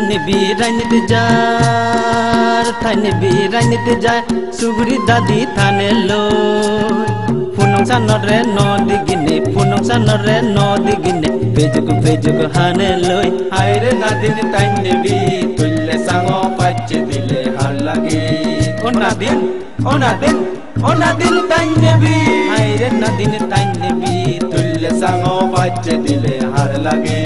थाइने बिरानित jar थाइने बिरानित jar सुगुरी दादी थाने लो फुनंसा नरे नदी गिने फुनंसा नरे नदी गिने बेजुक हाने लोय हायरे नादिन थाइने बि तुल्ले सांगो पाच्चे दिले हार लागे ओ नादिन थाइने बि हायरे नादिन थाइने बि तुल्ले सांगो पाच्चे दिले हार लागे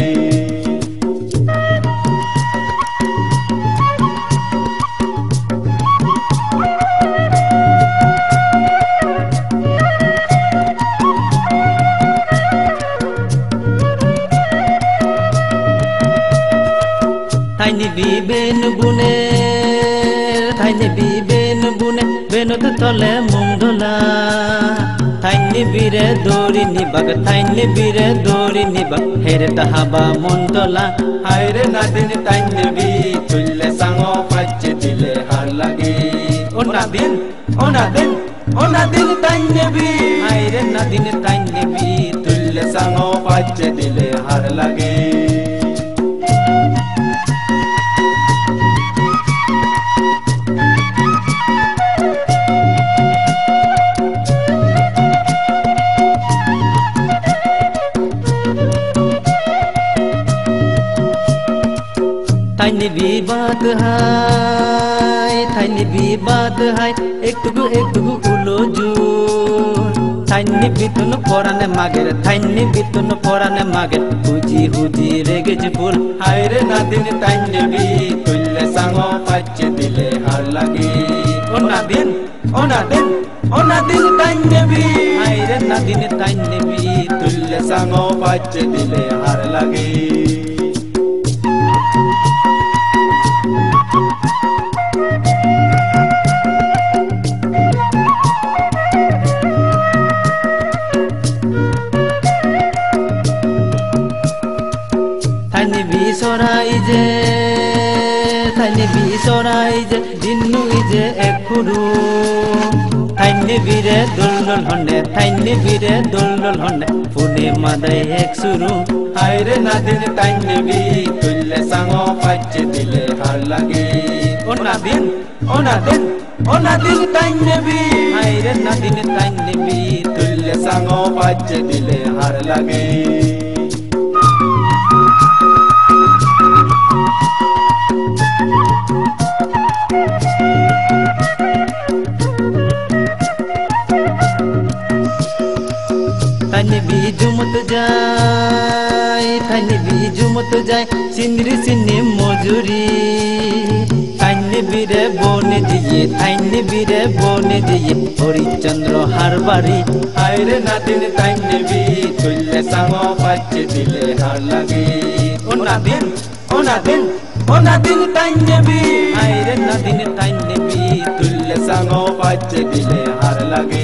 थाइने बि बेनु बुने बेनु तो तले मुंगला थाइने बिरे दोरी निबाग थाइने बिरे दोरी निबाग हेरे तहाबा मुंदला हायरे नादिन थाइने बि तुल्ले सांगो पाच्चे दिले हार लागे ओ नादिन थाइने बि हायरे नादिन थाइने बि तुल्ले सांगो पाच्चे दिले हार लागे थाइने बि बात हाय एक टुकु उलो जू थाइने बितुन पोराने मागे हुजी रेगे फुल हायरे नादिन थाइने बि तुल्ले सांगो पाच्चे दिले हार लागे ओ नादिन थाइने बि हायरे नादिन थाइने बि तुल्ले सांगो पाच्चे दिले हार लागे थाइने बि सोराई जे दिनु इजे एखुरु थाइने बिरे दुलदुल हन्ने पुने मादाय एक सुरु हायरे नादिन थाइने बि तुल्ले सांगो पाच्चे दिले हार लागे ओ नादिन थाइने बि हायरे नादिन थाइने बि तुल्ले सांगो पाच्चे दिले हार लागे थाइने बि जुमत जाय सिंदरी सिन्नी मजुरी थाइने बिरे बने दिए हरिचंद्र हारबारी हायरे नादिन थाइने बि तुल्ले सांगो पाच्चे दिले हार लागे ओ नादिन थाइने बि हायरे नादिन थाइने बि तुल्ले सांगो पाच्चे दिले हार लागे